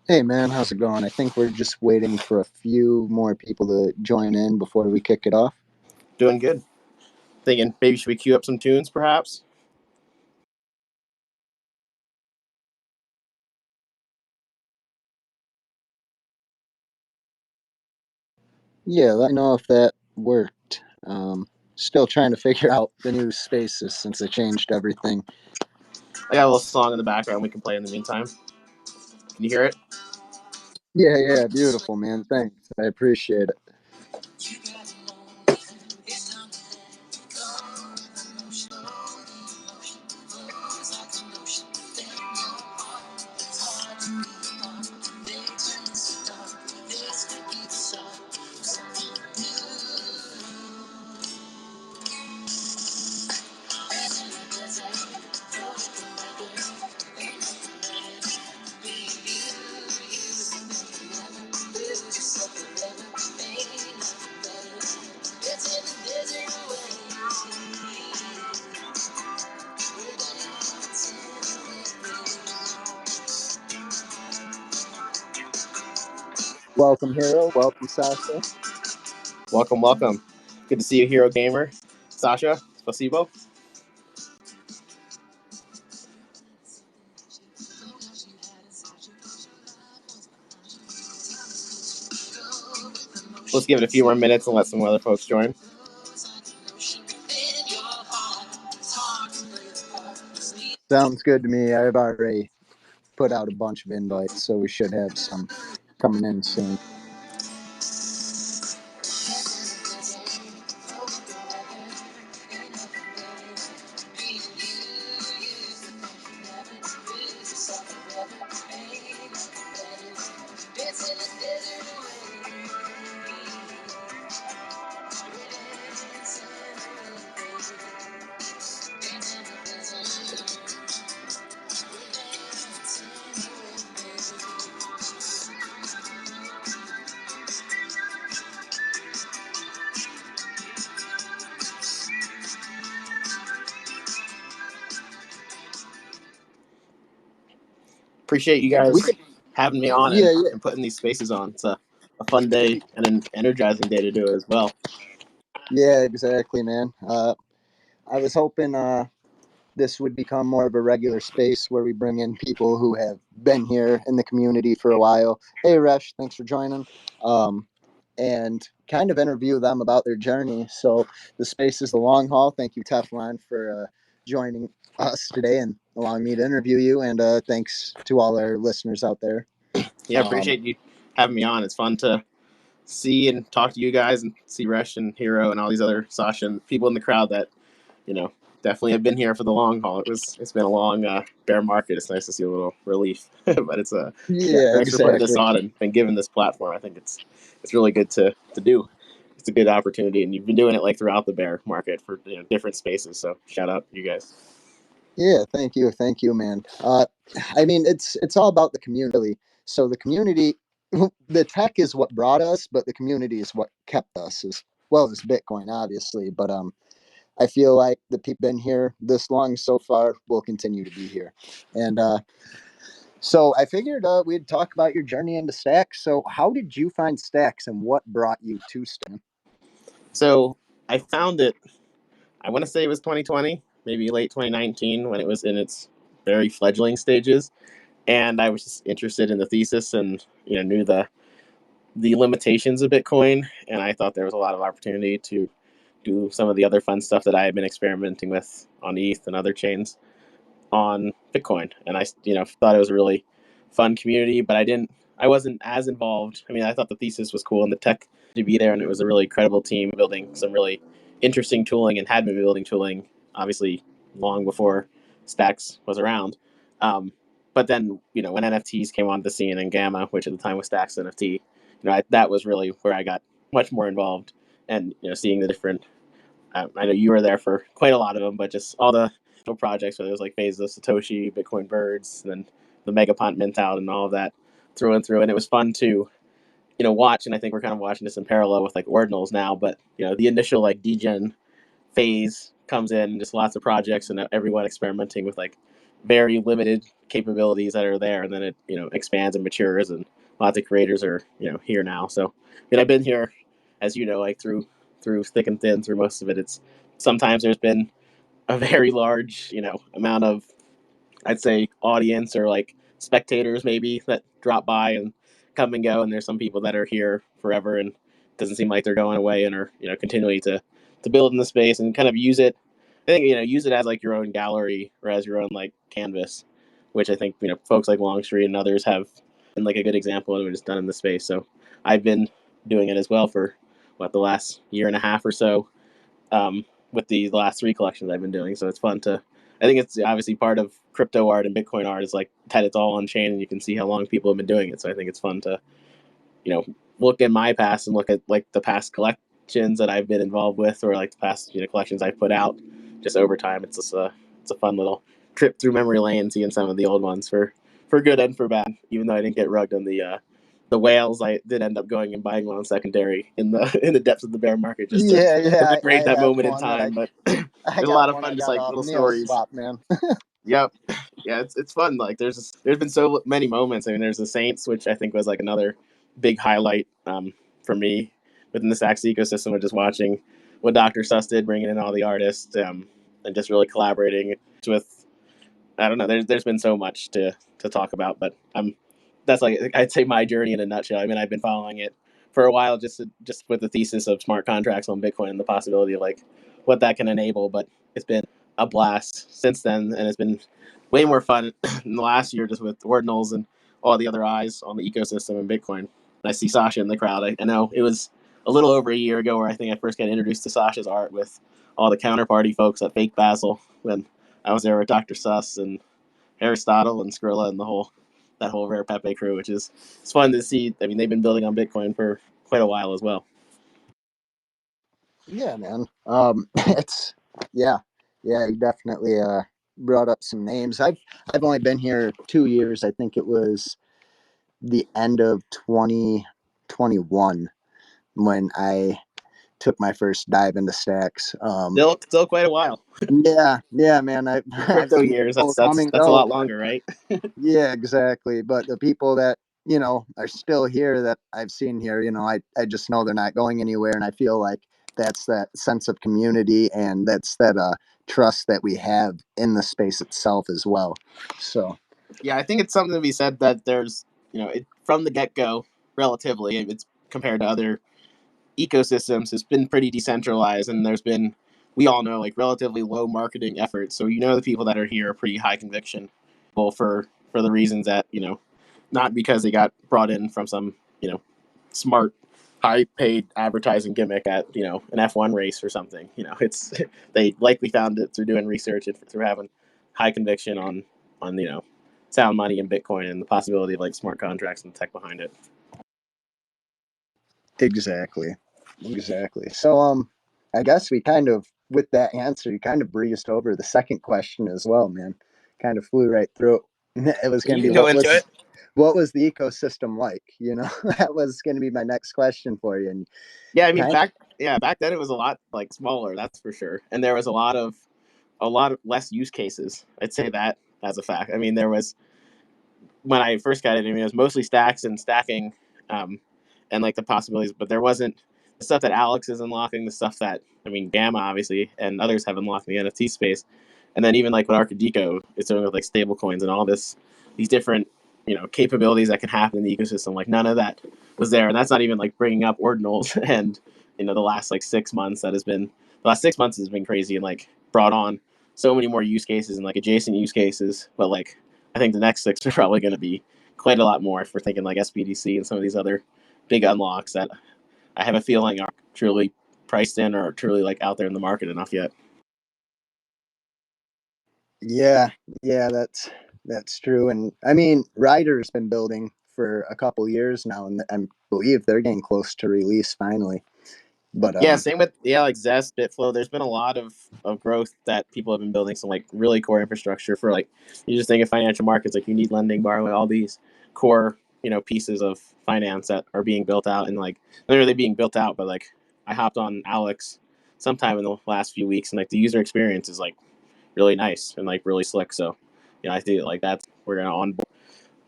Hey man, how's it going? I think we're just waiting for a few more people to join in before we kick it off. Doing good. Thinking maybe should we queue up some tunes perhaps? Yeah, let me know if that worked. Still trying to figure out the new spaces since they changed everything. I got a little song in the background we can play in the meantime. Can you hear it? Yeah, beautiful, man. Thanks. I appreciate it. Welcome, Hero. Welcome, Sasha. Welcome. Good to see you, Hero Gamer. Sasha, spasibo. Let's give it a few more minutes and let some other folks join. Sounds good to me. I've already put out a bunch of invites, so we should have some coming in soon. Appreciate you guys having me on and putting these spaces on. It's a fun day and an energizing day to do it as well. Yeah, exactly, man. I was hoping this would become more of a regular space where we bring in people who have been here in the community for a while. Hey, Resh, thanks for joining. And kind of interview them about their journey. So the space is the long haul. Thank you, Teflon, for joining us today and allowing me to interview you. And thanks to all our listeners out there. Yeah, appreciate you having me on. It's fun to see and talk to you guys and see Resh and Hero and all these other Sasha and people in the crowd that, definitely have been here for the long haul. It's been a long bear market. It's nice to see a little relief, but it's thanks for putting this on and giving this platform. I think it's really good to do. It's a good opportunity, and you've been doing it like throughout the bear market for different spaces. So shout out you guys. Yeah, thank you, man. I mean, it's all about the community. So the community, the tech is what brought us, but the community is what kept us, as well as Bitcoin, obviously. But I feel like the people been here this long so far will continue to be here, and so I figured we'd talk about your journey into Stacks. So how did you find Stacks, and what brought you to Stacks? So I found it. I want to say it was 2020, maybe late 2019, when it was in its very fledgling stages. And I was just interested in the thesis and knew the limitations of Bitcoin, and I thought there was a lot of opportunity to do some of the other fun stuff that I had been experimenting with on ETH and other chains on Bitcoin. And I thought it was a really fun community, but I wasn't as involved. I mean, I thought the thesis was cool and the tech to be there, and it was a really credible team building some really interesting tooling and had been building tooling obviously long before Stacks was around. But then, when NFTs came onto the scene and Gamma, which at the time was Stacks NFT, that was really where I got much more involved. And, seeing the different, I know you were there for quite a lot of them, but just all the projects where there was like Phase of Satoshi, Bitcoin Birds, and then the Megapont Mint out and all of that through and through. And it was fun to, watch. And I think we're kind of watching this in parallel with like Ordinals now, but, the initial like degen phase comes in, just lots of projects and everyone experimenting with like very limited capabilities that are there, and then it expands and matures, and lots of creators are here now. So I've been here, as like through thick and thin through most of it. It's sometimes there's been a very large amount of, I'd say, audience or like spectators maybe that drop by and come and go, and there's some people that are here forever and doesn't seem like they're going away and are continually to build in the space and kind of use it. I think use it as like your own gallery or as your own like canvas, which I think folks like Longstreet and others have been like a good example of what it's done in the space. So I've been doing it as well for the last year and a half or so, with the last three collections I've been doing. So it's fun to, I think it's obviously part of crypto art and Bitcoin art is like that it's all on chain and you can see how long people have been doing it. So I think it's fun to, look in my past and look at like the past collections that I've been involved with or like the past, collections I've put out just over time. It's just it's a fun little trip through memory lane, seeing some of the old ones for good and for bad, even though I didn't get rugged on the whales. I did end up going and buying one on secondary in the in the depths of the bear market just to Yeah, yeah. I commemorate that have moment in one that time. But I there's a got lot of one I fun, just got like off little Neil stories. Swap, man. Yep. Yeah, it's fun. Like there's been so many moments. I mean, there's the Saints, which I think was like another big highlight for me within the Sax ecosystem of just watching what Dr. Suss did, bringing in all the artists, and just really collaborating with. I don't know. There's been so much to talk about, but that's like I'd say my journey in a nutshell. I mean, I've been following it for a while, just with the thesis of smart contracts on Bitcoin and the possibility of like what that can enable. But it's been a blast since then, and it's been way more fun in the last year just with ordinals and all the other eyes on the ecosystem and Bitcoin. And I see Sasha in the crowd. I know it was a little over a year ago where I think I first got introduced to Sasha's art with all the counterparty folks at Fake Basil when I was there with Dr. Suss and Aristotle and Skrilla and that whole Rare Pepe crew, which is it's fun to see. I mean, they've been building on Bitcoin for quite a while as well. Yeah, man. It's yeah, yeah. You definitely brought up some names. I've only been here 2 years. I think it was the end of 2021 when I took my first dive into stacks. Still quite a while. Yeah, yeah, man. I've Crypto seen years. people come and That's a go, lot but longer, right? yeah, exactly. But the people that are still here that I've seen here, I just know they're not going anywhere, and I feel like that's that sense of community and that's that trust that we have in the space itself as well. So Yeah, I think it's something to be said that there's from the get go, relatively, it's compared to other ecosystems, it's been pretty decentralized, and there's been, we all know, like relatively low marketing efforts. So the people that are here are pretty high conviction, well, for the reasons that not because they got brought in from some smart high paid advertising gimmick at an F1 race or something. It's they likely found it through doing research and through having high conviction on sound money and Bitcoin and the possibility of like smart contracts and the tech behind it. exactly, exactly. So I guess we kind of with that answer, you kind of breezed over the second question as well, man. Kind of flew right through it. It was going You to be can go into it. what was the ecosystem like? That was going to be my next question for you. And Yeah, I mean kind back then it was a lot like smaller, that's for sure, and there was a lot of less use cases. I'd say that as a fact. I mean, there was when I first got it. I mean, it was mostly stacks and stacking, and like the possibilities, but there wasn't the stuff that Alex is unlocking, the stuff that Gamma obviously and others have unlocked in the NFT space, and then even like what Arcadeco is doing with like stable coins and all these different capabilities that can happen in the ecosystem. Like none of that was there, and that's not even like bringing up ordinals and the last like 6 months the last 6 months has been crazy and like brought on so many more use cases and like adjacent use cases, but like I think the next six are probably going to be quite a lot more if we're thinking like SBDC and some of these other big unlocks that I have a feeling are truly priced in or truly like out there in the market enough yet. Yeah, yeah, that's true. And I mean, Ryder's been building for a couple years now, and I believe they're getting close to release finally. But Yeah, same with like Zest, Bitflow. There's been a lot of growth that people have been building some like really core infrastructure for like you just think of financial markets, like you need lending, borrowing, all these core pieces of finance that are being built out and like literally being built out. But like I hopped on Alex sometime in the last few weeks, and like the user experience is like really nice and like really slick. So I think like we're going to onboard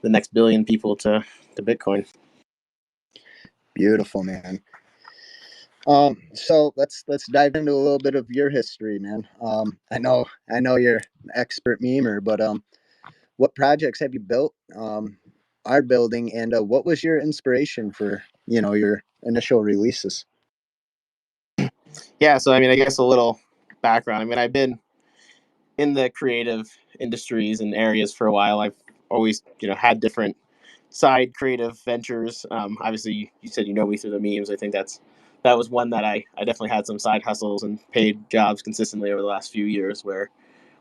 the next billion people to Bitcoin. Beautiful, man. So let's dive into a little bit of your history, man. I know you're an expert memer, but what projects have you built, are building, and what was your inspiration for your initial releases? Yeah, so I mean, I guess a little background. I mean, I've been in the creative industries and areas for a while. I've always, had different side creative ventures. Obviously, you said you know me through the memes. I think that was one that I definitely had some side hustles and paid jobs consistently over the last few years where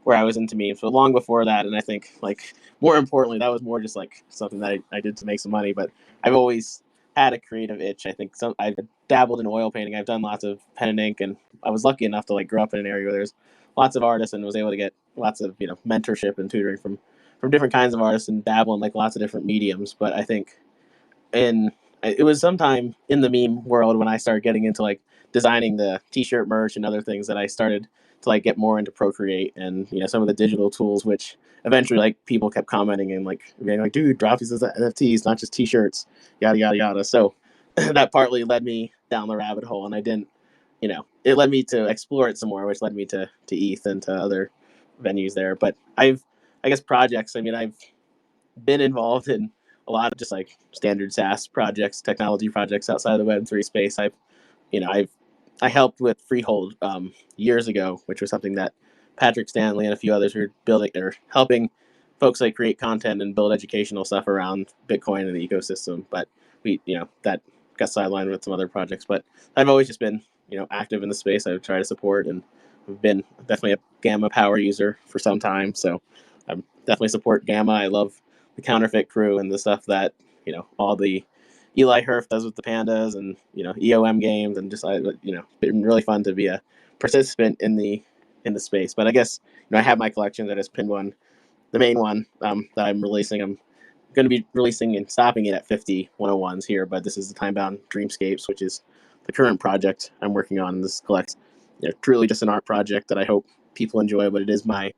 I was into memes. But long before that, and I think like more importantly, that was more just like something that I did to make some money. But I've always had a creative itch. I think I've dabbled in oil painting. I've done lots of pen and ink, and I was lucky enough to like grow up in an area where there's lots of artists and was able to get lots of mentorship and tutoring from different kinds of artists and dabble in like lots of different mediums. But I think and it was sometime in the meme world when I started getting into like designing the t-shirt merch and other things that I started to like get more into Procreate and some of the digital tools, which eventually like people kept commenting and like being like, dude, drop these as NFTs, not just t-shirts, yada yada yada. So that partly led me down the rabbit hole, and I didn't, it led me to explore it some more, which led me to ETH and to other venues there. But I guess projects. I mean, I've been involved in a lot of just like standard SaaS projects, technology projects outside of the Web3 space. I helped with Freehold years ago, which was something that Patrick Stanley and a few others were building or helping folks like create content and build educational stuff around Bitcoin and the ecosystem. But that got sidelined with some other projects. But I've always just been active in the space. I try to support, and I've been definitely a Gamma power user for some time. So I definitely support Gamma. I love the counterfeit crew and the stuff that all the Eli Herf does with the pandas and EOM games, and just been really fun to be a participant in the space. But I guess I have my collection that is pinned one, the main one that I'm releasing. I'm going to be releasing and stopping it at 50 101s here, but this is the Time Bound Dreamscapes, which is the current project I'm working on. This collects truly just an art project that I hope people enjoy, but it is my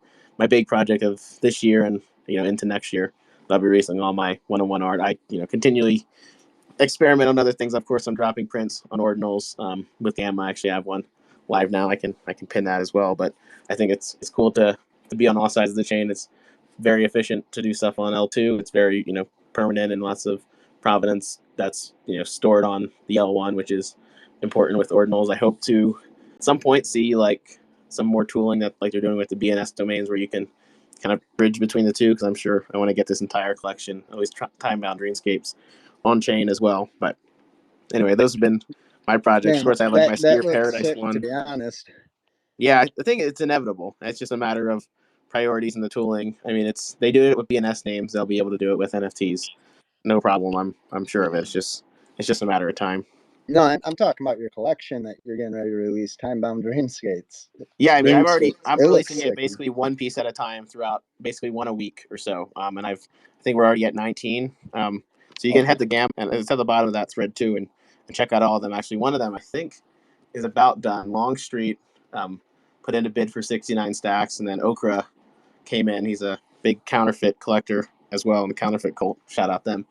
big project of this year and into next year. I'll be releasing all my one-on-one art. I continually experiment on other things. Of course, I'm dropping prints on ordinals with Gamma. I actually have one live now. I can pin that as well. But I think it's cool to be on all sides of the chain. It's very efficient to do stuff on L2. It's very permanent and lots of provenance that's stored on the L1, which is important with ordinals. I hope to at some point see like some more tooling that like they're doing with the BNS domains where you can kind of bridge between the two, because I'm sure I want to get this entire collection, at least Time Bound Dreamscapes, on chain as well. But anyway, those have been my projects. Of Man, course, I have like my that Sphere looks Paradise sick, to one. be honest. Yeah, I think it's inevitable. It's just a matter of priorities and the tooling. I mean, they do it with BNS names. They'll be able to do it with NFTs. No problem. I'm sure of it. It's just a matter of time. No, I'm talking about your collection that you're getting ready to release, Time Bound Dreamscapes. Yeah, I mean, Dreamscapes. I'm It looks releasing it sick. basically one piece at a time throughout basically one a week or so. And I think we're already at 19. So you can Okay. head the GAM, and it's at the bottom of that thread too, and check out all of them. Actually, one of them I think is about done. Longstreet put in a bid for 69 stacks, and then Okra came in. He's a big counterfeit collector as well, and the counterfeit cult. Shout out them.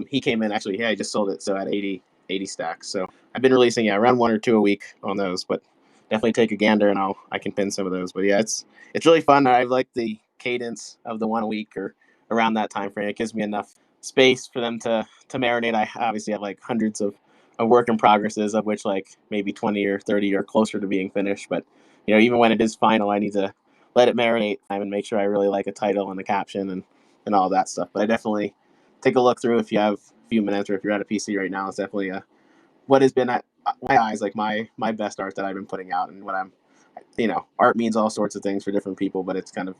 He came in actually. Yeah, he just sold it, so at 80 stacks. So I've been releasing around one or two a week on those, but definitely take a gander, and I can pin some of those. But yeah, it's really fun. I like the cadence of the one a week or around that time frame. It gives me enough space for them to marinate. I obviously have like hundreds of work in progresses, of which like maybe 20 or 30 are closer to being finished. But even when it is final, I need to let it marinate and make sure I really like a title and a caption and all that stuff. But I definitely take a look through if you have a few minutes, or if you're at a PC right now. It's definitely what has been at my eyes like my best art that I've been putting out, and what I'm art means all sorts of things for different people, but it's kind of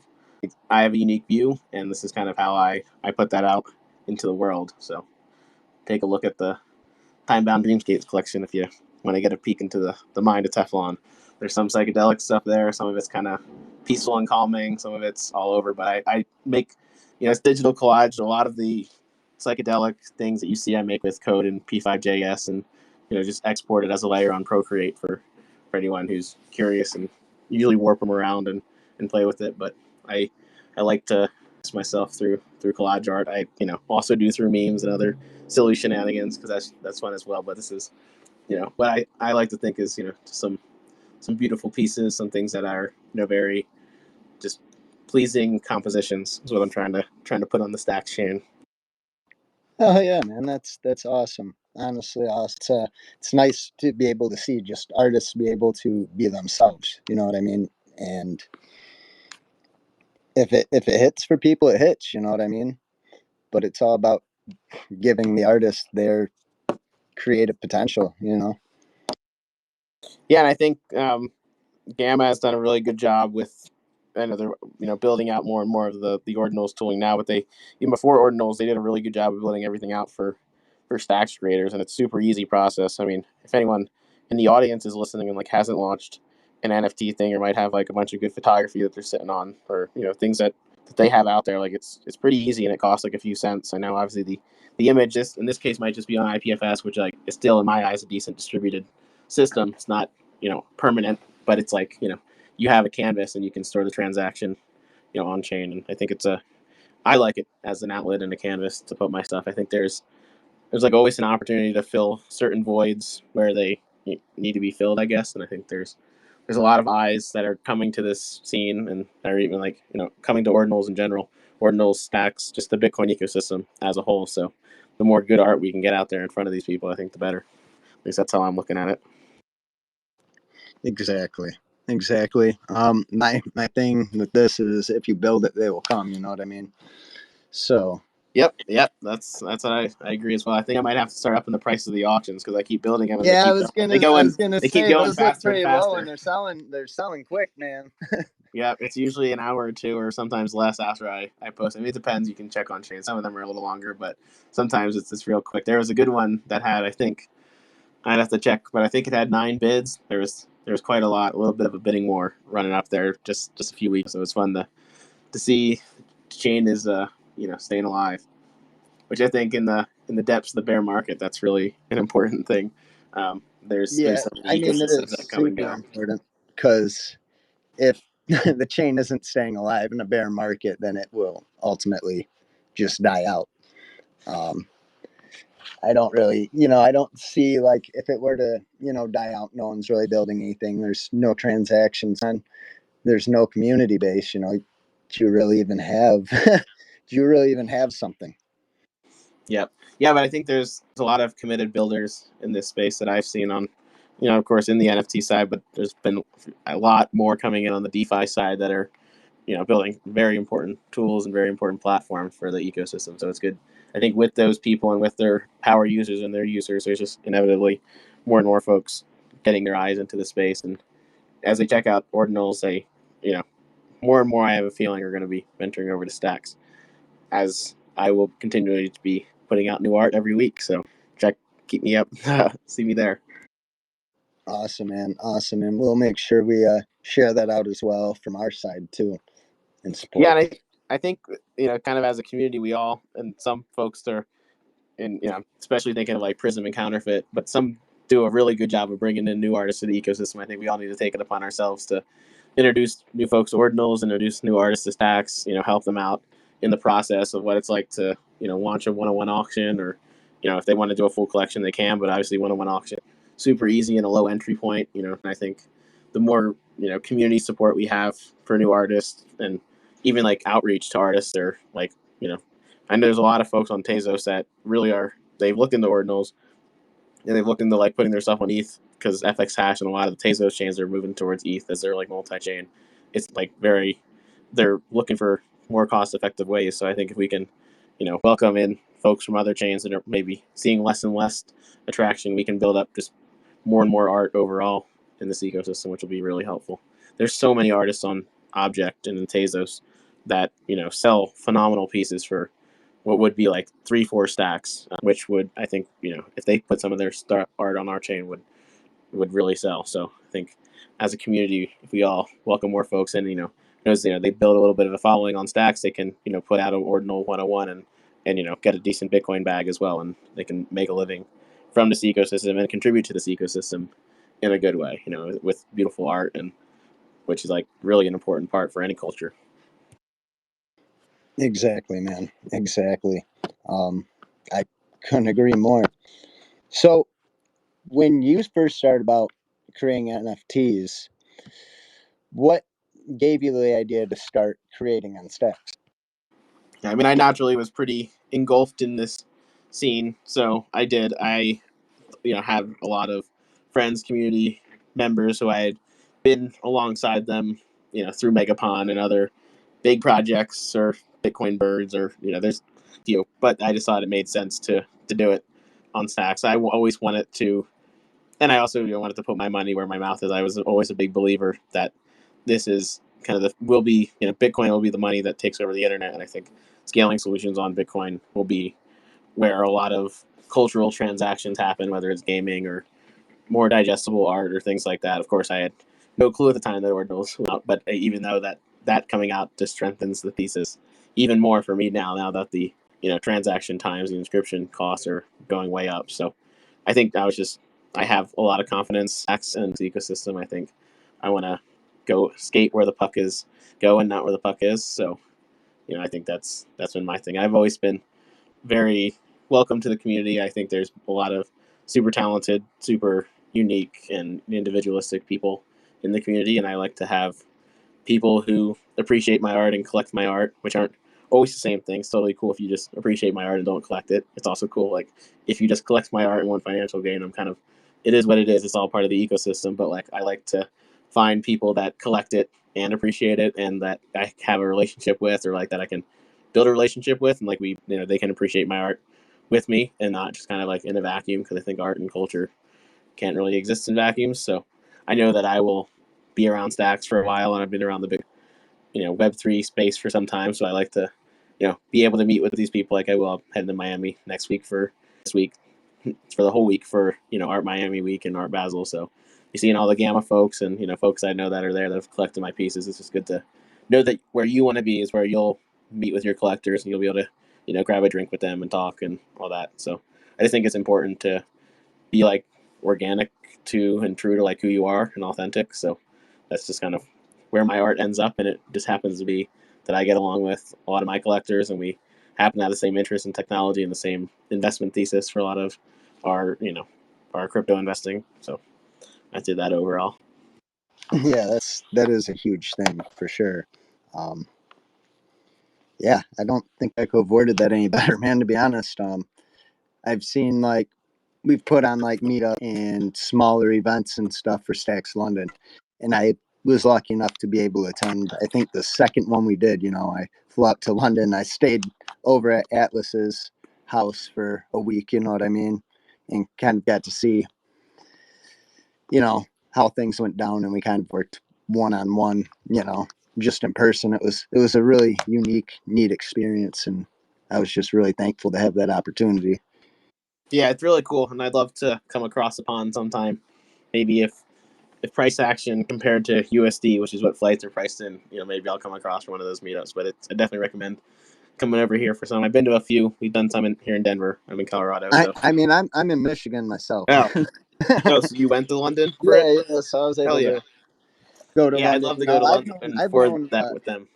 I have a unique view, and this is kind of how I put that out into the world. So take a look at the Time Bound Dreamscapes collection if you want to get a peek into the mind of Teflon. There's some psychedelic stuff there. Some of it's kind of peaceful and calming. Some of it's all over. But I make, it's digital collage. A lot of the psychedelic things that you see I make with code in P5JS, and just export it as a layer on Procreate for anyone who's curious, and usually warp them around and play with it. But I like to myself through through collage art. I also do through memes and other silly shenanigans because that's fun as well. But this is what I like to think is some beautiful pieces, some things that are very just pleasing compositions is what I'm trying to put on the stack chain. Oh yeah, man, that's awesome. Honestly, awesome. It's nice to be able to see just artists be able to be themselves. You know what I mean? And if it hits for people, it hits. You know what I mean? But it's all about giving the artist their creative potential. Yeah, and I think Gamma has done a really good job with they're building out more and more of the ordinals tooling now, but they even before ordinals they did a really good job of building everything out for stacks creators, and it's super easy process. I mean, if anyone in the audience is listening and like hasn't launched an NFT thing or might have like a bunch of good photography that they're sitting on, or things that they have out there, like it's pretty easy and it costs like a few cents. I know obviously the image in this case might just be on IPFS, which like is still in my eyes a decent distributed system. It's not permanent, but it's like you have a canvas and you can store the transaction on chain, and I think I like it as an outlet and a canvas to put my stuff. I think there's like always an opportunity to fill certain voids where they need to be filled, I guess, and I think there's a lot of eyes that are coming to this scene and are even like coming to ordinals in general, ordinals, stacks, just the Bitcoin ecosystem as a whole. So the more good art we can get out there in front of these people, I think the better. At least that's how I'm looking at it. Exactly. My thing with this is if you build it, they will come. You know what I mean? So Yep. That's what I agree as well. I think I might have to start upping the price of the auctions because I keep building them and yeah, I was gonna they keep say going those look faster and pretty low, and faster. they're selling quick, man. Yeah, it's usually an hour or two, or sometimes less after I post. I mean, it depends. You can check on chain. Some of them are a little longer, but sometimes it's real quick. There was a good one that had, I think, I'd have to check, but I think it had 9 bids. There was quite a little bit of a bidding war running up there just a few weeks. So it was fun to see chain is staying alive, which I think in the depths of the bear market, that's really an important thing. There's Yeah, so I many mean it ecosystems that is come and super go. important because if the chain isn't staying alive in a bear market, then it will ultimately just die out. Um, I don't really, I don't see like if it were to, die out, no one's really building anything. There's no transactions on, there's no community base. Do you really even have, do you really even have something? Yep. Yeah, but I think there's a lot of committed builders in this space that I've seen on, of course, in the NFT side, but there's been a lot more coming in on the DeFi side that are, building very important tools and very important platforms for the ecosystem. So it's good. I think with those people and with their power users and their users, there's just inevitably more and more folks getting their eyes into the space. And as they check out ordinals, you know, more and more I have a feeling are going to be venturing over to stacks, as I will continue to be putting out new art every week. So keep me up, see me there. Awesome, man. Awesome. And we'll make sure we share that out as well from our side too and Yeah, support. and I think kind of as a community, we all and some folks are, and especially thinking of like Prism and Counterfeit, but some do a really good job of bringing in new artists to the ecosystem. I think we all need to take it upon ourselves to introduce new folks to ordinals, introduce new artists to stacks, help them out in the process of what it's like to, launch a one-on-one auction, or, if they want to do a full collection, they can, but obviously one-on-one auction, super easy and a low entry point, and I think the more, community support we have for new artists and even like outreach to artists, or like, I know there's a lot of folks on Tezos that really they've looked into ordinals and they've looked into like putting their stuff on ETH because FX Hash and a lot of the Tezos chains are moving towards ETH as they're like multi-chain. It's like they're looking for more cost-effective ways. So I think if we can, welcome in folks from other chains that are maybe seeing less and less attraction, we can build up just more and more art overall in this ecosystem, which will be really helpful. There's so many artists on Object and in Tezos that sell phenomenal pieces for what would be like 3-4 stacks, which would, I think, if they put some of their art on our chain, would really sell. So I think as a community, if we all welcome more folks in, knows they build a little bit of a following on stacks, they can put out an ordinal 101 and get a decent Bitcoin bag as well, and they can make a living from this ecosystem and contribute to this ecosystem in a good way, with beautiful art, and which is like really an important part for any culture. Exactly, man. Exactly. I couldn't agree more. So when you first started about creating NFTs, what gave you the idea to start creating on Stacks? I mean, I naturally was pretty engulfed in this scene, so I have a lot of friends, community members who I had been alongside them, through Megapon and other big projects or Bitcoin birds or there's but I just thought it made sense to do it on Stacks. I always wanted to, and I also wanted to put my money where my mouth is. I was always a big believer that this is kind of will be Bitcoin will be the money that takes over the internet, and I think scaling solutions on Bitcoin will be where a lot of cultural transactions happen, whether it's gaming or more digestible art or things like that. Of course, I had no clue at the time that Ordinals went out, but even though that coming out just strengthens the thesis even more for me now that the transaction times and inscription costs are going way up. So I think I have a lot of confidence in the ecosystem. I think I want to go skate where the puck is going, not where the puck is. So I think that's been my thing. I've always been very welcome to the community. I think there's a lot of super talented, super unique, and individualistic people in the community, and I like to have people who appreciate my art and collect my art, which aren't always the same thing. It's totally cool if you just appreciate my art and don't collect it. It's also cool like if you just collect my art and want financial gain. It is what it is. It's all part of the ecosystem. But like I like to find people that collect it and appreciate it, and that I have a relationship with, or like that I can build a relationship with, and like they can appreciate my art with me and not just kind of like in a vacuum, because I think art and culture can't really exist in vacuums. So I know that I will be around Stacks for a while, and I've been around the big Web3 space for some time. So I like to be able to meet with these people. Like I will head to Miami next week for this week for the whole week for Art Miami week and Art Basel. So you're seeing all the Gamma folks and folks I know that are there that have collected my pieces. It's just good to know that where you want to be is where you'll meet with your collectors, and you'll be able to grab a drink with them and talk and all that. So I just think it's important to be like organic to and true to like who you are and authentic. So that's just kind of where my art ends up, and it just happens to be that I get along with a lot of my collectors, and we happen to have the same interest in technology and the same investment thesis for a lot of our our crypto investing. So I did that overall. Yeah, that is a huge thing for sure. Um, yeah, I don't think I could have worded that any better, man. To be honest, I've seen like we've put on like meetup and smaller events and stuff for Stacks London, and I was lucky enough to be able to attend. I think the second one we did, I flew out to London. I stayed over at Atlas's house for a week. You know what I mean, and kind of got to see, how things went down, and we kind of worked one on one. Just in person. It was a really unique, neat experience, and I was just really thankful to have that opportunity. Yeah, it's really cool, and I'd love to come across the pond sometime. Maybe if price action compared to USD, which is what flights are priced in, maybe I'll come across for one of those meetups. But I definitely recommend coming over here for some. I've been to a few. We've done some here in Denver. I'm in Colorado, I, so. I mean, I'm in Michigan myself. Oh, oh, so you went to London for it? Yeah. So I was Hell able yeah, to go to yeah. I'd London. love to go to I've London known and I've for known that with them.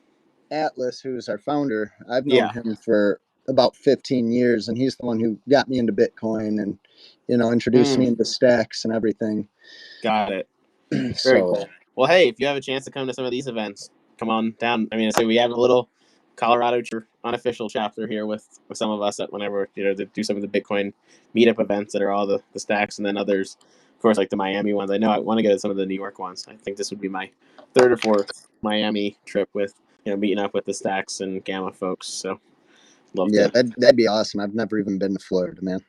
Atlas, who's our founder. I've known Yeah. him for about 15 years, and he's the one who got me into Bitcoin and introduced me Mm, into stacks and everything. got it. Very So cool. Well, hey, if you have a chance to come to some of these events, come on down. I mean, I say we have a little Colorado unofficial chapter here with some of us that whenever to do some of the Bitcoin meetup events that are all the stacks, and then others, of course, like the Miami ones. I know I want to go to some of the New York ones. I think this would be my third or fourth Miami trip with meeting up with the stacks and Gamma folks. So love yeah, to. that'd be awesome. I've never even been to Florida, man.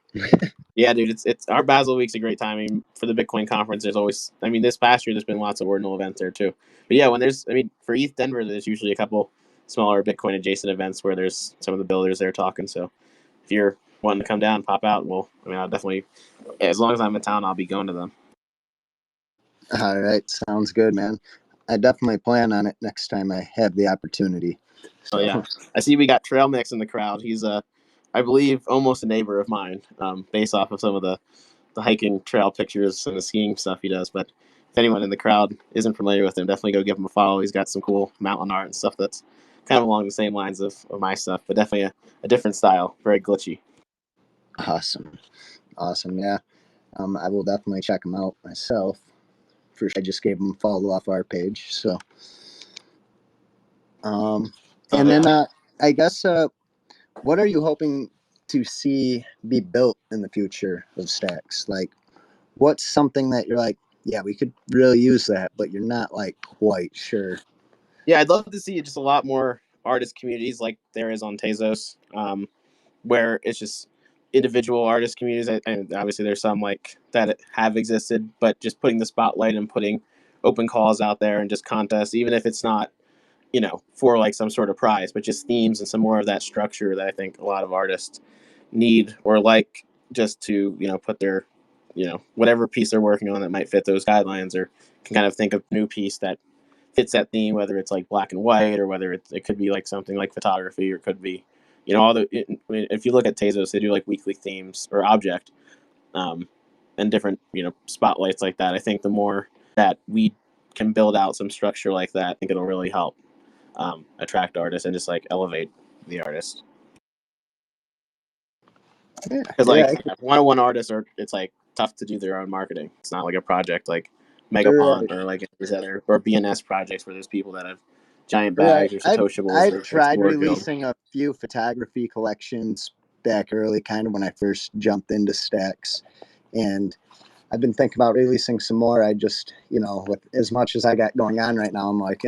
Yeah, dude, it's our Basel week's a great time. I mean, for the Bitcoin conference. There's always, I mean, this past year there's been lots of ordinal events there too. But yeah, when there's, I mean, for ETH Denver, there's usually a couple smaller Bitcoin adjacent events where there's some of the builders there talking. So if you're wanting to come down, pop out. Well, I mean, I'll definitely, as long as I'm in town, I'll be going to them. All right, sounds good, man. I definitely plan on it next time I have the opportunity. Oh So yeah, I see we got Trail Mix in the crowd. He's I believe almost a neighbor of mine, based off of some of the hiking trail pictures and the skiing stuff he does. But if anyone in the crowd isn't familiar with him, definitely go give him a follow. He's got some cool mountain art and stuff that's kind of along the same lines of my stuff, but definitely a different style, very glitchy. Awesome. Yeah. I will definitely check them out myself. First, I just gave them a follow off our page. So, and then I guess what are you hoping to see be built in the future of Stacks? Like, what's something that you're like, yeah, we could really use that, but you're not like quite sure? Yeah, I'd love to see just a lot more artist communities like there is on Tezos, where it's just individual artist communities. And obviously, there's some like that have existed, but just putting the spotlight and putting open calls out there and just contests, even if it's not, for like some sort of prize, but just themes and some more of that structure that I think a lot of artists need or like, just to, put their, whatever piece they're working on that might fit those guidelines, or can kind of think of a new piece that fits that theme, whether it's like black and white or whether it could be like something like photography, or could be, if you look at Tezos, they do like weekly themes or object, and different, spotlights like that. I think the more that we can build out some structure like that, I think it'll really help attract artists and just like elevate the artist. Yeah, Because like one-on-one artists are, it's like tough to do their own marketing. It's not like a project like Megapont or like these other or BNS projects where there's people that have giant bags or Satoshiables I've or tried Explorer Guild. releasing a few photography collections back early, kind of when I first jumped into Stacks, and I've been thinking about releasing some more. I just, with as much as I got going on right now, I'm like,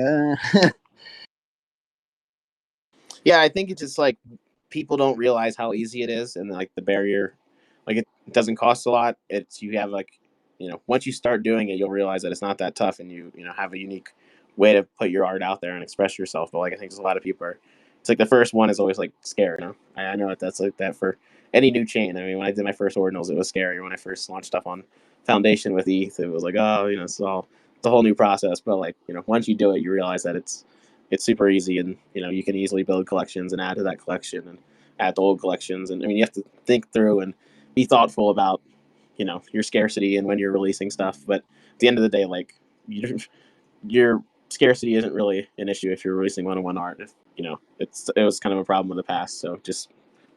Yeah, I think it's just like people don't realize how easy it is, and like the barrier, like it doesn't cost a lot. It's, you have like, once you start doing it, you'll realize that it's not that tough, and you have a unique way to put your art out there and express yourself. But like I think there's a lot of people are, it's like the first one is always like scary. I know that's like that for any new chain. I mean, when I did my first ordinals, it was scary. When I first launched stuff on Foundation with ETH, it was like, oh, it's a whole new process. But like, once you do it, you realize that it's super easy, and you can easily build collections and add to that collection and add to old collections. And I mean, you have to think through and be thoughtful about your scarcity and when you're releasing stuff. But at the end of the day, like your scarcity isn't really an issue if you're releasing one-on-one art. If it was kind of a problem in the past. So just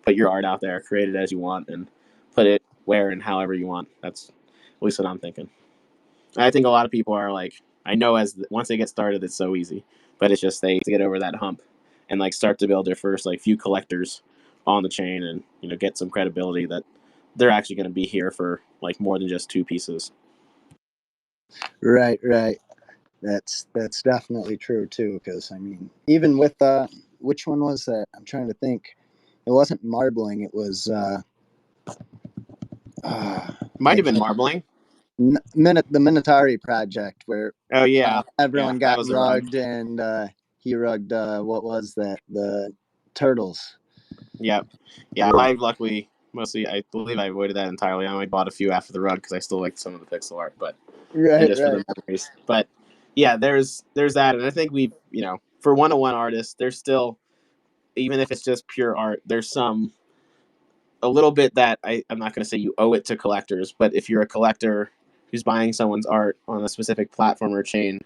put your art out there, create it as you want, and put it where and however you want. That's at least what I'm thinking. I think a lot of people are like, I know once they get started, it's so easy, but it's just they to get over that hump and like start to build their first like few collectors on the chain, and get some credibility that they're actually going to be here for like more than just two pieces. right. That's definitely true too. Because I mean, even with which one was that? I'm trying to think. It wasn't marbling. It was Might have been marbling. the Minotari project where Oh yeah, everyone that got was rugged, and he rugged what was that, the turtles. Yeah. I luckily mostly, I believe I avoided that entirely. I only bought a few after the rug because I still liked some of the pixel art, but and just for the memories. But yeah, there's that, and I think we, for one-on-one artists, there's still, even if it's just pure art, there's a little bit that I'm not going to say you owe it to collectors, but if you're a collector who's buying someone's art on a specific platform or chain,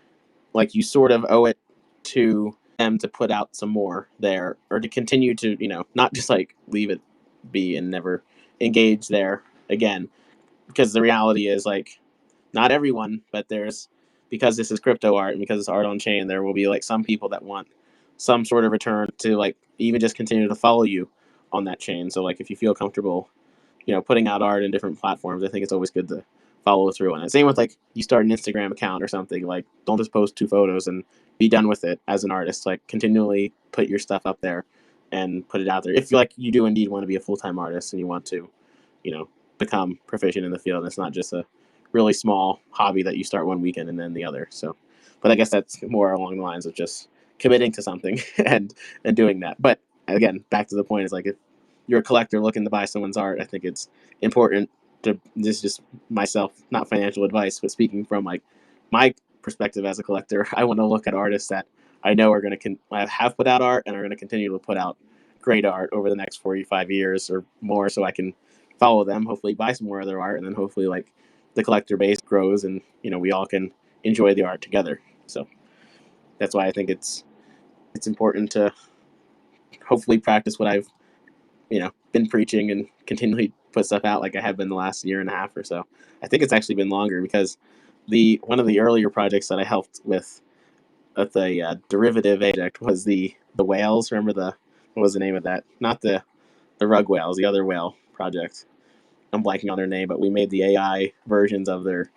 like you sort of owe it to them to put out some more there, or to continue to, not just like leave it be and never engage there again. Because the reality is, like, not everyone, but because this is crypto art and because it's art on chain, there will be like some people that want some sort of return to like even just continue to follow you on that chain. So like if you feel comfortable, putting out art in different platforms, I think it's always good to follow through on it. Same with like you start an Instagram account or something, like don't just post 2 photos and be done with it as an artist. Like continually put your stuff up there and put it out there. If you do indeed want to be a full-time artist and you want to, become proficient in the field, and it's not just a really small hobby that you start one weekend and then the other. So, but I guess that's more along the lines of just committing to something and doing that. But again, back to the point is like if you're a collector looking to buy someone's art, I think it's important to, this is just myself, not financial advice, but speaking from like my perspective as a collector, I want to look at artists that I know are going to have put out art and are going to continue to put out great art over the next 45 years or more, so I can follow them, hopefully buy some more of their art, and then hopefully like the collector base grows, and we all can enjoy the art together. So that's why I think it's it's important to hopefully practice what I've been preaching and continually put stuff out like I have been the last year and a half or so. I think it's actually been longer because one of the earlier projects that I helped with at the derivative project was the whales. Remember what was the name of that? Not the rug whales, the other whale project. I'm blanking on their name, but we made the AI versions of their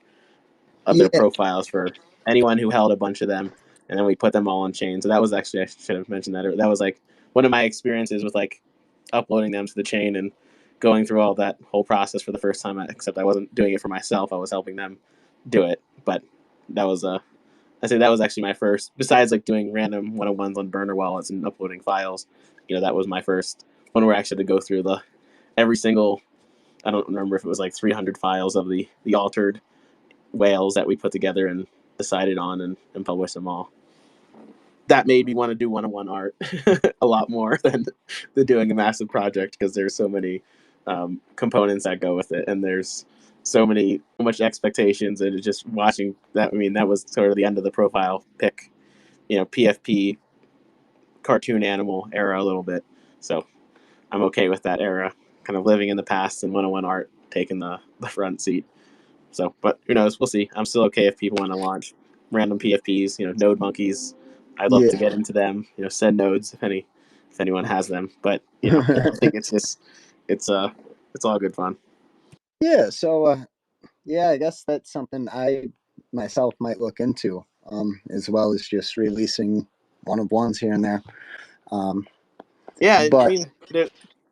Yeah, profiles for anyone who held a bunch of them, and then we put them all on chain. So that was actually, I should have mentioned that. That was like one of my experiences with like uploading them to the chain and going through all that whole process for the first time. Except I wasn't doing it for myself; I was helping them do it. But that was I say that was actually my first. Besides like doing random 101s on burner wallets and uploading files, that was my first one where I actually had to go through every single. I don't remember if it was like 300 files of the altered whales that we put together and decided on and published them all. That made me want to do one-on-one art a lot more than doing a massive project because there's so many components that go with it, and there's so much expectations, and just watching that. I mean, that was sort of the end of the profile pick, PFP cartoon animal era a little bit. So I'm okay with that era, kind of living in the past and one-on-one art taking the front seat. So, but who knows? We'll see. I'm still okay if people want to launch random PFPs, node monkeys. I'd love to yeah. get into them. Send nodes if anyone has them. But I think it's all good fun. Yeah, so yeah, I guess that's something I myself might look into, as well as just releasing one of ones here and there. Um, Yeah, I but mean,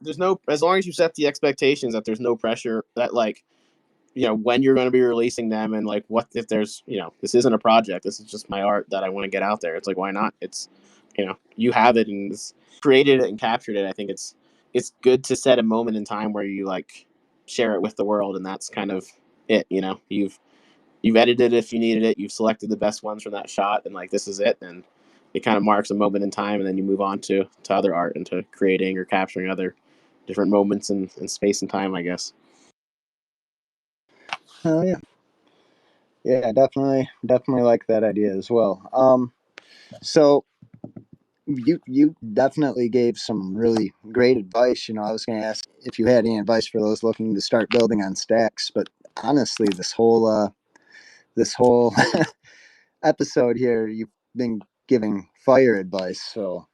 there's no, as long as you set the expectations that there's no pressure that like when you're going to be releasing them, and like what if there's this isn't a project, this is just my art that I want to get out there. It's like, why not? It's you have it and created it and captured it. I think it's good to set a moment in time where you like share it with the world, and that's kind of it. You've edited it if you needed it, you've selected the best ones from that shot, and like this is it. And it kind of marks a moment in time, and then you move on to other art and to creating or capturing other different moments in space and time, I guess. oh yeah, yeah, definitely like that idea as well. So you definitely gave some really great advice. I was going to ask if you had any advice for those looking to start building on stacks, but honestly, this whole episode here, you've been giving fire advice. So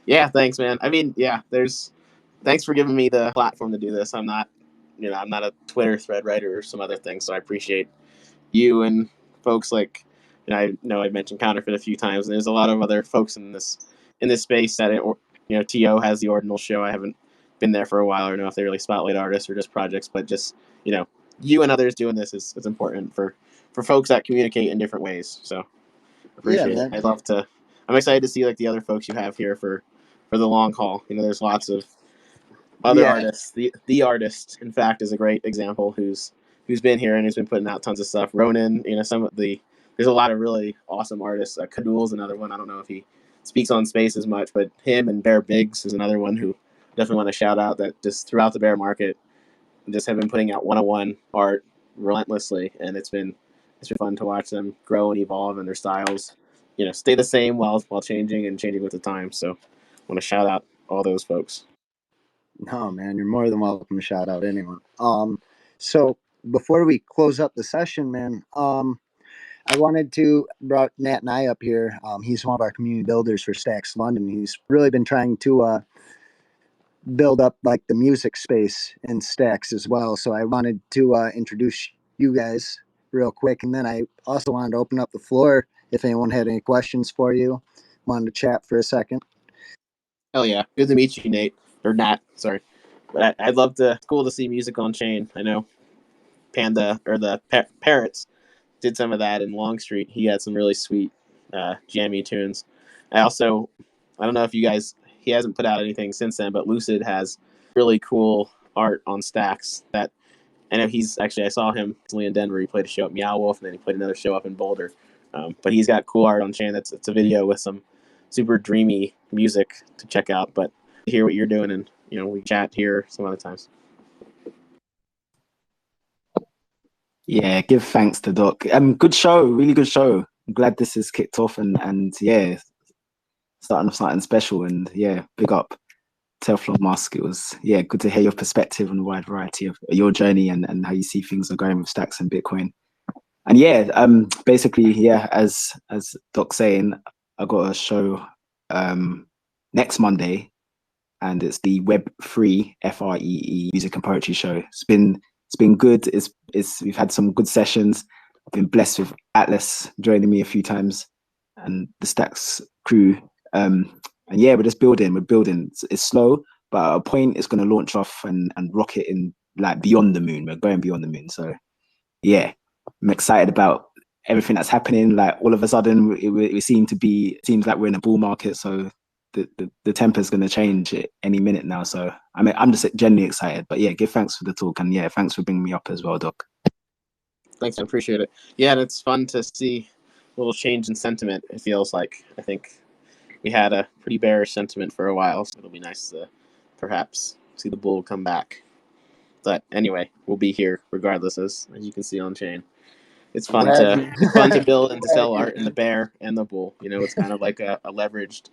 Yeah, thanks, man. I mean, yeah, thanks for giving me the platform to do this. I'm not a Twitter thread writer or some other thing, so I appreciate you and folks like, I know I mentioned Counterfeit a few times, and there's a lot of other folks in this space that To has the Ordinal show. I haven't been there for a while or know if they really spotlight artists or just projects, but just you and others doing this is important for folks that communicate in different ways. So yeah, appreciate it. man. I'd love to. I'm excited to see like the other folks you have here for the long haul. There's lots of other Yeah, artists. The artist, in fact, is a great example who's been here and who's been putting out tons of stuff. Ronan, some of there's a lot of really awesome artists. Kadul's another one. I don't know if he speaks on space as much, but him and Bear Biggs is another one who definitely want to shout out. That just throughout the bear market, just have been putting out one-on-one art relentlessly, and it's been fun to watch them grow and evolve, and their styles, stay the same while changing and changing with the time. So, I want to shout out all those folks. no, man, you're more than welcome to shout out anyone. So before we close up the session, man, I wanted to brought Nat and I up here. He's one of our community builders for Stacks London. He's really been trying to build up like the music space in Stacks as well. So I wanted to introduce you guys real quick, and then I also wanted to open up the floor if anyone had any questions for you. Wanted to chat for a second. Hell yeah, good to meet you, Nate or Nat. Sorry, but I'd love to. It's cool to see music on chain. I know Panda or the Parrots did some of that in Longstreet. He had some really sweet, jammy tunes. I don't know if you guys, he hasn't put out anything since then, but Lucid has really cool art on Stacks that I know I saw him recently in Denver. He played a show at Meow Wolf, and then he played another show up in Boulder. But he's got cool art on chain. It's a video with some super dreamy music to check out. But to hear what you're doing, and we chat here some other times. Yeah, give thanks to Doc. Good show, really good show. I'm glad this has kicked off, and yeah, starting off something special. And yeah, big up Teflon Musk. It was good to hear your perspective on the wide variety of your journey and how you see things are going with stacks and Bitcoin. And basically, as Doc's saying, I got a show next Monday, and it's the Web3 FREE music and poetry show. It's been good. It's we've had some good sessions. I've been blessed with Atlas joining me a few times, and the Stacks crew. And yeah, we're just building. We're building. It's slow, but at a point it's going to launch off and rocket in like beyond the moon. We're going beyond the moon. So yeah, I'm excited about everything that's happening. Like all of a sudden, we seems like we're in a bull market. So the temper's going to change at any minute now. So I'm just genuinely excited. But yeah, give thanks for the talk, and yeah, thanks for bringing me up as well, Doc. Thanks, I appreciate it. Yeah, and it's fun to see a little change in sentiment. It feels like I think we had a pretty bearish sentiment for a while, so it'll be nice to perhaps see the bull come back. But anyway, we'll be here regardless, as you can see on chain. It's fun to build and to sell art in the bear and the bull. You know, it's kind of like a leveraged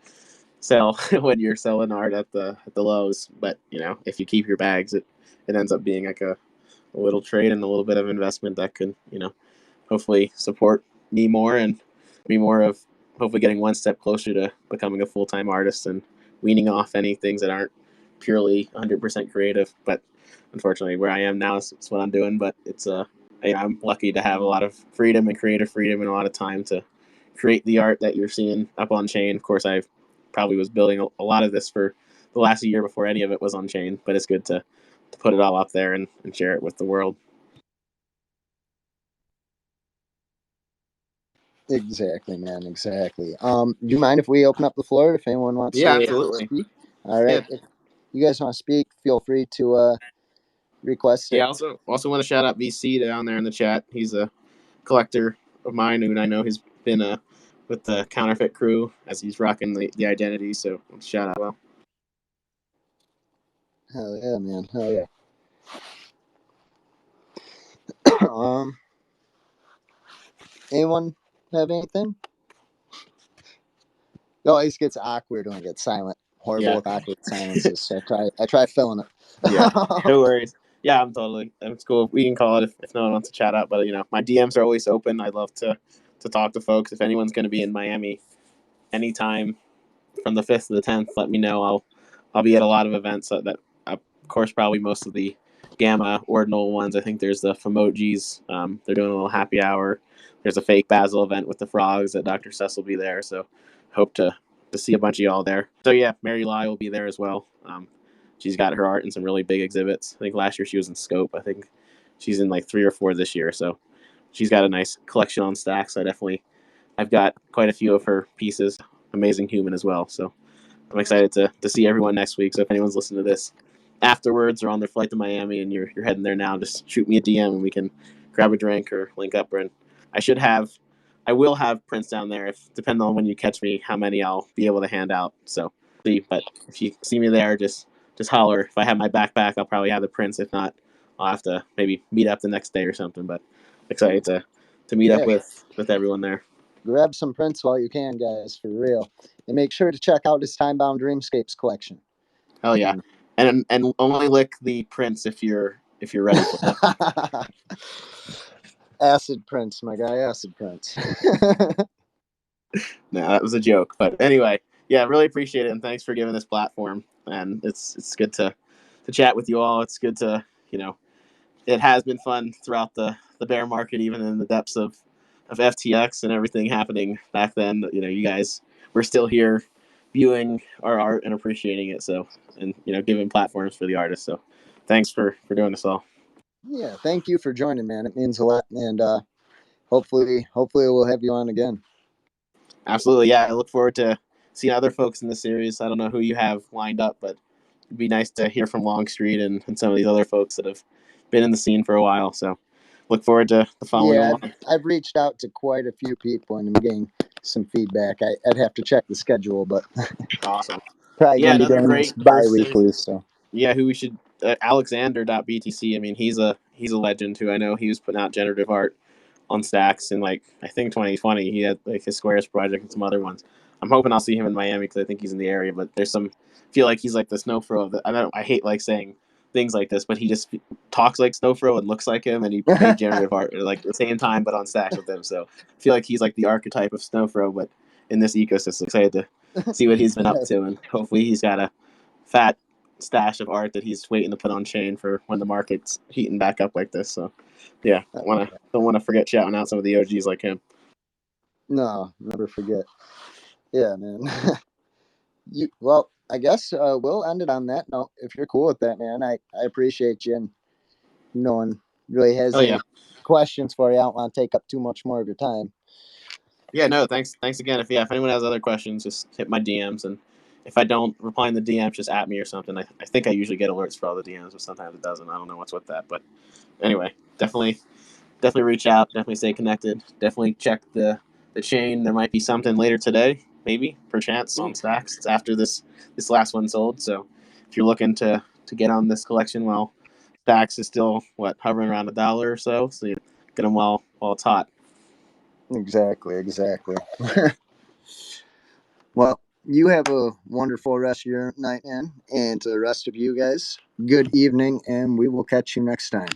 sell when you're selling art at the lows. But you know, if you keep your bags, it ends up being like a little trade and a little bit of investment that can, you know, hopefully support me more and be more of hopefully getting one step closer to becoming a full-time artist and weaning off any things that aren't purely 100% creative. But unfortunately, where I am now is what I'm doing. But it's I'm lucky to have a lot of freedom and creative freedom and a lot of time to create the art that you're seeing up on chain. Of course, I probably was building a lot of this for the last year before any of it was on chain, but it's good to put it all up there and share it with the world. Exactly, man. Exactly. Do you mind if we open up the floor if anyone wants to absolutely. speak? All right. Yeah. If you guys want to speak, feel free to request it. Yeah, also want to shout out VC down there in the chat. He's a collector of mine, and I know he's been with the counterfeit crew as he's rocking the identity. So shout out. Well, Hell yeah, man. Hell yeah. Anyone have anything? It always gets awkward when it gets silent. Horrible with awkward silences. So I try filling it. Yeah, no worries. Yeah, it's cool. We can call it if no one wants to chat out. But you know, my DMs are always open. I'd love to talk to folks. If anyone's going to be in Miami anytime from the 5th to the 10th, let me know. I'll be at a lot of events that of course, probably most of the Gamma ordinal ones. I think there's the Famojis. They're doing a little happy hour. There's a fake Basil event with the frogs that Dr. Sess will be there. So hope to see a bunch of y'all there. So yeah, Mary Lai will be there as well. She's got her art in some really big exhibits. I think last year she was in Scope. I think she's in like 3 or 4 this year. So she's got a nice collection on Stacks. I've got quite a few of her pieces. Amazing human as well. So I'm excited to see everyone next week. So if anyone's listening to this afterwards or on their flight to Miami and you're heading there now, just shoot me a DM and we can grab a drink or link up. And I will have prints down there, if depending on when you catch me, how many I'll be able to hand out. So but if you see me there, just holler. If I have my backpack, I'll probably have the prints. If not, I'll have to maybe meet up the next day or something. But excited to meet up with everyone there. Grab some prints while you can, guys, for real. And make sure to check out his Time-Bound Dreamscapes collection. Hell yeah. And only lick the prints if you're ready for that. Acid prints, my guy, acid prints. No, that was a joke. But anyway, yeah, really appreciate it, and thanks for giving this platform. And it's good to chat with you all. It's good to, you know, it has been fun throughout the bear market, even in the depths of FTX and everything happening back then. You know, you guys were still here viewing our art and appreciating it. So, and you know, giving platforms for the artists. So thanks for doing this all. Yeah, thank you for joining, man. It means a lot, and hopefully we'll have you on again. Absolutely, yeah. I look forward to seeing other folks in the series. I don't know who you have lined up, but it'd be nice to hear from Longstreet and some of these other folks that have been in the scene for a while. So look forward to the following along. I've reached out to quite a few people and I'm getting some feedback. I'd have to check the schedule, but awesome. Probably gonna be doing this bi-weekly. So yeah, who we should Alexander.btc. I mean, he's a legend who I know he was putting out generative art on Stacks in like I think 2020. He had like his Squares project and some other ones. I'm hoping I'll see him in Miami because I think he's in the area. But there's some feel like he's like the Snowfro. I hate like saying things like this, but he just talks like Snowfro and looks like him, and he made generative art like at the same time, but on Stacks with him. So I feel like he's like the archetype of Snowfro, but in this ecosystem. Excited to see what he's been up to, and hopefully he's got a fat stash of art that he's waiting to put on chain for when the market's heating back up like this. So yeah, don't want to forget shouting out some of the OGs like him. No, never forget. Yeah, man. Well, I guess we'll end it on that note. If you're cool with that, man, I appreciate you, and no one really has any questions for you. I don't want to take up too much more of your time. Yeah, no, thanks again. If anyone has other questions, just hit my DMs, and if I don't reply in the DMs, just at me or something. I think I usually get alerts for all the DMs, but sometimes it doesn't. I don't know what's with that, but anyway, definitely reach out. Definitely stay connected. Definitely check the chain. There might be something later today, maybe perchance on Stacks. It's after this last one sold. So if you're looking to get on this collection, well, Stacks is still hovering around $1 or so. So you get them while it's hot. Exactly. Well, you have a wonderful rest of your night, man, and to the rest of you guys, good evening, and we will catch you next time.